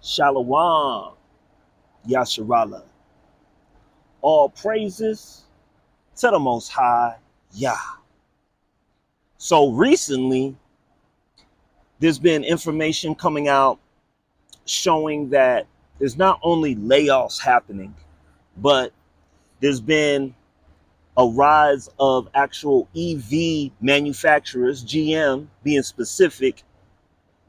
Shalom, Yasharala. All praises to the Most High, Yah. So recently, there's been information coming out showing that there's not only layoffs happening, but there's been a rise of actual EV manufacturers, GM being specific,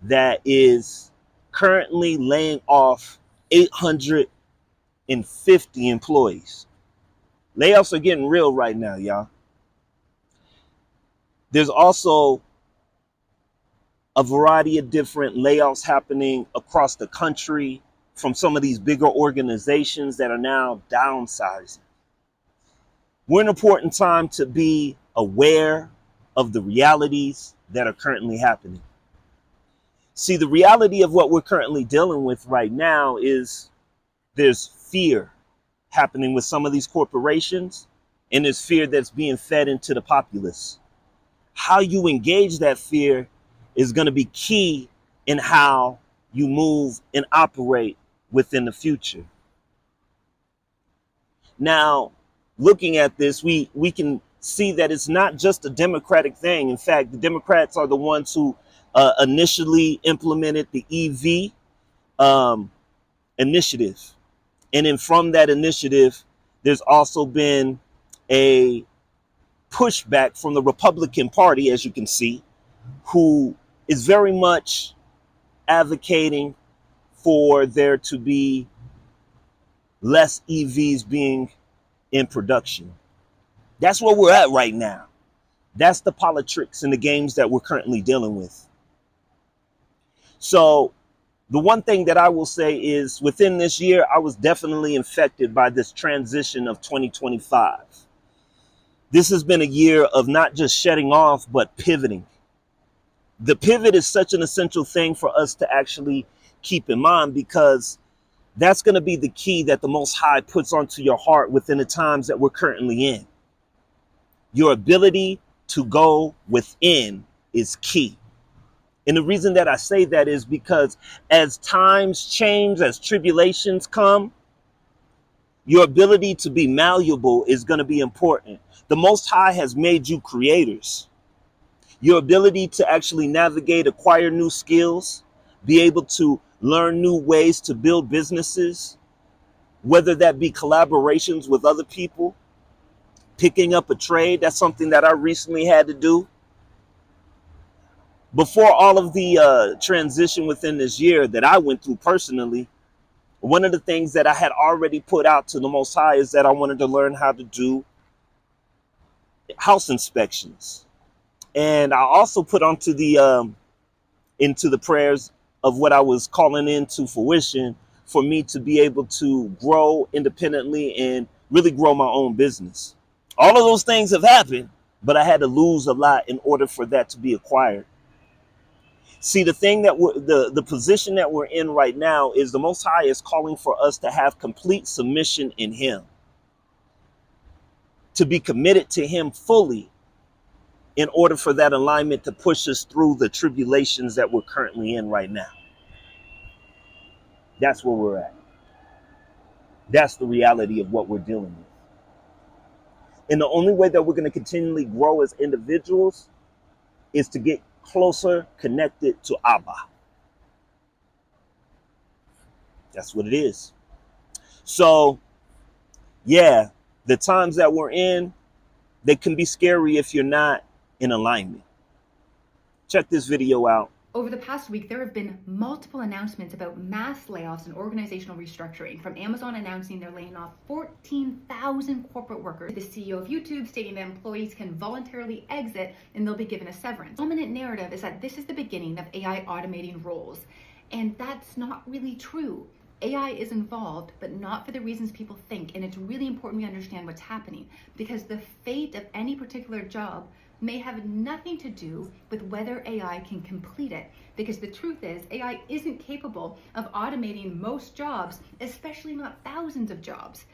that is currently laying off 850 employees. Layoffs are getting real right now, y'all. There's also a variety of different layoffs happening across the country from some of these bigger organizations that are now downsizing. We're in an important time to be aware of the realities that are currently happening. See, the reality of what we're currently dealing with right now is there's fear happening with some of these corporations, and there's fear that's being fed into the populace. How you engage that fear is going to be key in how you move and operate within the future. Now, looking at this, we can see that it's not just a Democratic thing. In fact, the Democrats are the ones who initially implemented the EV initiative. And then from that initiative, there's also been a pushback from the Republican Party, as you can see, who is very much advocating for there to be less EVs being in production. That's where we're at right now. That's the politics and the games that we're currently dealing with. So the one thing that I will say is within this year, I was definitely infected by this transition of 2025. This has been a year of not just shutting off, but pivoting. The pivot is such an essential thing for us to actually keep in mind, because that's going to be the key that the Most High puts onto your heart within the times that we're currently in. Your ability to go within is key. And the reason that I say that is because as times change, as tribulations come, your ability to be malleable is going to be important. The Most High has made you creators. Your ability to actually navigate, acquire new skills, be able to learn new ways to build businesses, whether that be collaborations with other people, picking up a trade. That's something that I recently had to do. Before all of the transition within this year that I went through personally, one of the things that I had already put out to the Most High is that I wanted to learn how to do house inspections. And I also put onto the into the prayers of what I was calling into fruition for me to be able to grow independently and really grow my own business. All of those things have happened, but I had to lose a lot in order for that to be acquired. See, the thing that the position that we're in right now is the Most High is calling for us to have complete submission in Him, to be committed to Him fully in order for that alignment to push us through the tribulations that we're currently in right now. That's where we're at. That's the reality of what we're dealing with. And the only way that we're going to continually grow as individuals is to get closer connected to Abba. That's what it is. So, yeah, the times that we're in, they can be scary if you're not in alignment. Check this video out. Over the past week, there have been multiple announcements about mass layoffs and organizational restructuring, from Amazon announcing they're laying off 14,000 corporate workers, the CEO of YouTube stating that employees can voluntarily exit and they'll be given a severance. The dominant narrative is that this is the beginning of AI automating roles, and that's not really true. AI is involved, but not for the reasons people think, and it's really important we understand what's happening, because the fate of any particular job may have nothing to do with whether AI can complete it, because the truth is AI isn't capable of automating most jobs, especially not thousands of jobs.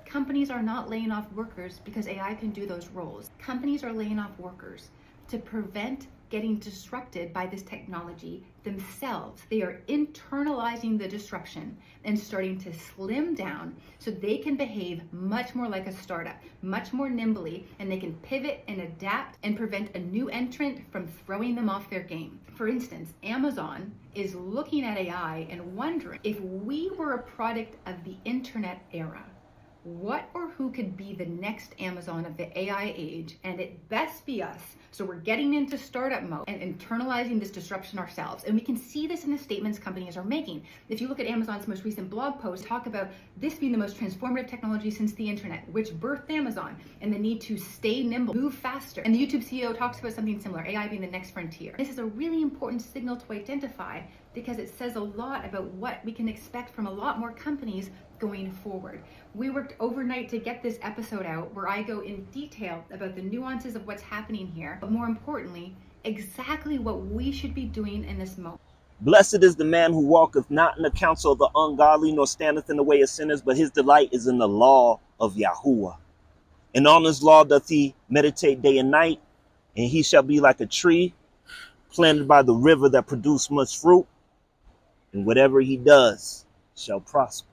Companies are not laying off workers because AI can do those roles. Companies are laying off workers to prevent getting disrupted by this technology themselves. They are internalizing the disruption and starting to slim down so they can behave much more like a startup, much more nimbly, and they can pivot and adapt and prevent a new entrant from throwing them off their game. For instance, Amazon is looking at AI and wondering, if we were a product of the internet era, what or who could be the next Amazon of the AI age? And it best be us. So we're getting into startup mode and internalizing this disruption ourselves. And we can see this in the statements companies are making. If you look at Amazon's most recent blog post, talk about this being the most transformative technology since the internet, which birthed Amazon, and the need to stay nimble, move faster. And the YouTube CEO talks about something similar, AI being the next frontier. This is a really important signal to identify because it says a lot about what we can expect from a lot more companies going forward. We worked overnight to get this episode out where I go in detail about the nuances of what's happening here, but more importantly, exactly what we should be doing in this moment. Blessed is the man who walketh not in the counsel of the ungodly, nor standeth in the way of sinners, but his delight is in the law of Yahuwah. And on his law doth he meditate day and night, and he shall be like a tree planted by the river that produce much fruit, and whatever he does shall prosper.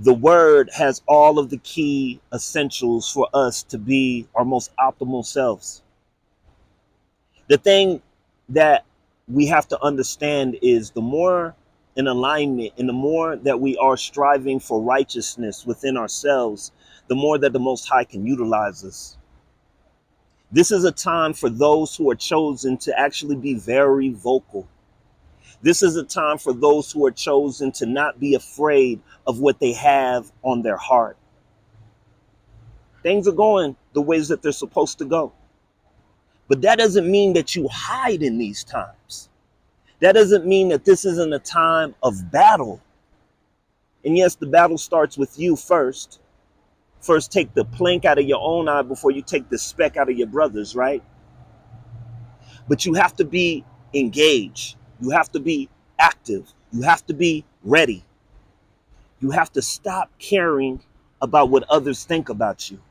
The word has all of the key essentials for us to be our most optimal selves. The thing that we have to understand is the more in alignment and the more that we are striving for righteousness within ourselves, the more that the Most High can utilize us. This is a time for those who are chosen to actually be very vocal. This is a time for those who are chosen to not be afraid of what they have on their heart. Things are going the ways that they're supposed to go. But that doesn't mean that you hide in these times. That doesn't mean that this isn't a time of battle. And yes, the battle starts with you first. First, take the plank out of your own eye before you take the speck out of your brother's, right? But you have to be engaged. You have to be active. You have to be ready. You have to stop caring about what others think about you.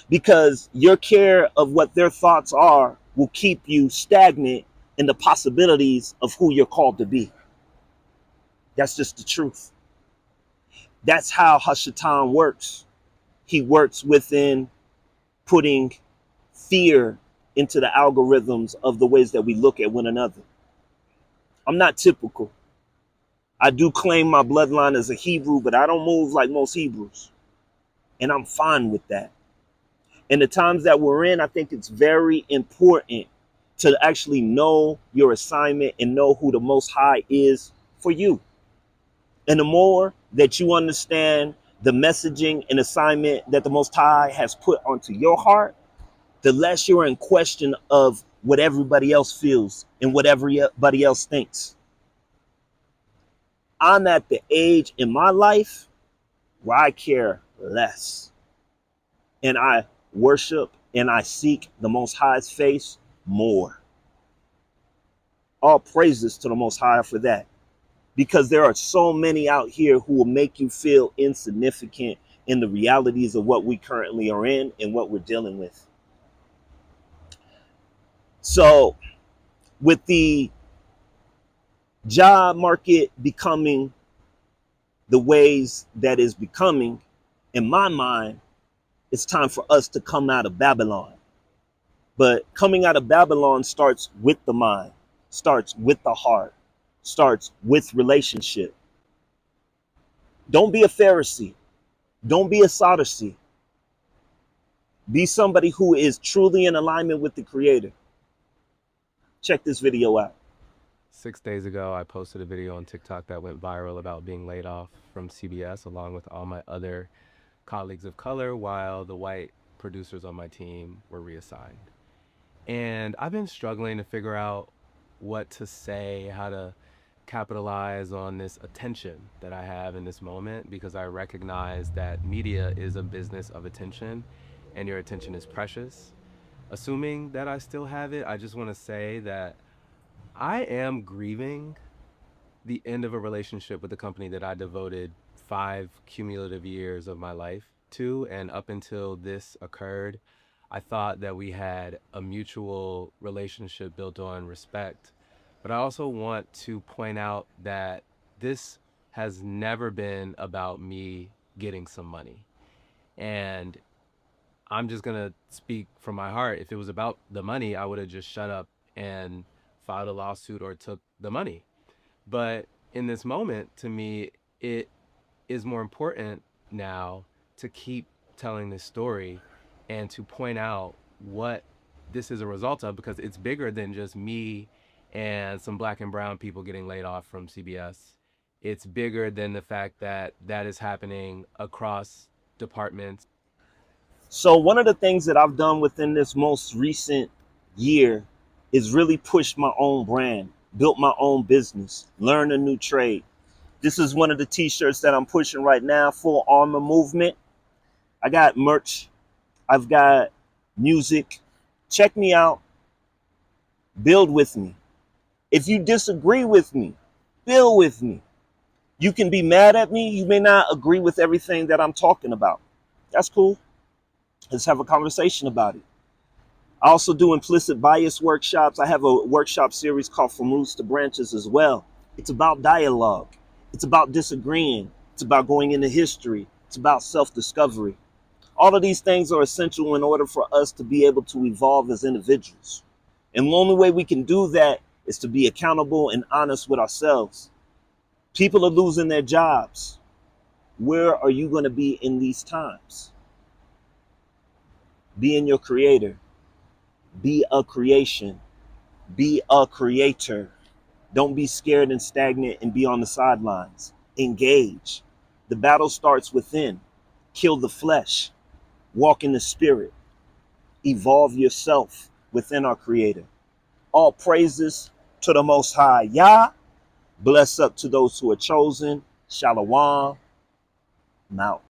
Because your care of what their thoughts are will keep you stagnant in the possibilities of who you're called to be. That's just the truth. That's how Hashatan works. He works within putting fear into the algorithms of the ways that we look at one another. I'm not typical. I do claim my bloodline as a Hebrew, but I don't move like most Hebrews. And I'm fine with that. In the times that we're in, I think it's very important to actually know your assignment and know who the Most High is for you. And the more that you understand the messaging and assignment that the Most High has put onto your heart, the less you're in question of what everybody else feels and what everybody else thinks. I'm at the age in my life where I care less. And I worship and I seek the Most High's face more. All praises to the Most High for that. Because there are so many out here who will make you feel insignificant in the realities of what we currently are in and what we're dealing with. So with the job market becoming the ways that is becoming, in my mind, it's time for us to come out of Babylon. But coming out of Babylon starts with the mind, starts with the heart, starts with relationship. Don't be a Pharisee. Don't be a Sadducee. Be somebody who is truly in alignment with the Creator. Check this video out. 6 days ago, I posted a video on TikTok that went viral about being laid off from CBS along with all my other colleagues of color while the white producers on my team were reassigned. And I've been struggling to figure out what to say, how to capitalize on this attention that I have in this moment, because I recognize that media is a business of attention and your attention is precious. Assuming that I still have it, I just want to say that I am grieving the end of a relationship with a company that I devoted 5 cumulative years of my life to. And up until this occurred, I thought that we had a mutual relationship built on respect. But I also want to point out that this has never been about me getting some money. And I'm just going to speak from my heart. If it was about the money, I would have just shut up and filed a lawsuit or took the money. But in this moment, to me, it is more important now to keep telling this story and to point out what this is a result of, because it's bigger than just me and some black and brown people getting laid off from CBS. It's bigger than the fact that that is happening across departments. So one of the things that I've done within this most recent year is really push my own brand, built my own business, learn a new trade. This is one of the t-shirts that I'm pushing right now, Full Armor Movement. I got merch. I've got music. Check me out. Build with me. If you disagree with me, build with me. You can be mad at me. You may not agree with everything that I'm talking about. That's cool. Let's have a conversation about it. I also do implicit bias workshops. I have a workshop series called From Roots to Branches as well. It's about dialogue. It's about disagreeing. It's about going into history. It's about self-discovery. All of these things are essential in order for us to be able to evolve as individuals. And the only way we can do that is to be accountable and honest with ourselves. People are losing their jobs. Where are you going to be in these times? Be in your creator. Be a creation. Be a creator. Don't be scared and stagnant and be on the sidelines. Engage. The battle starts within. Kill the flesh. Walk in the spirit. Evolve yourself within our creator. All praises to the Most High Yah. Bless up to those who are chosen. Shalom. I'm out.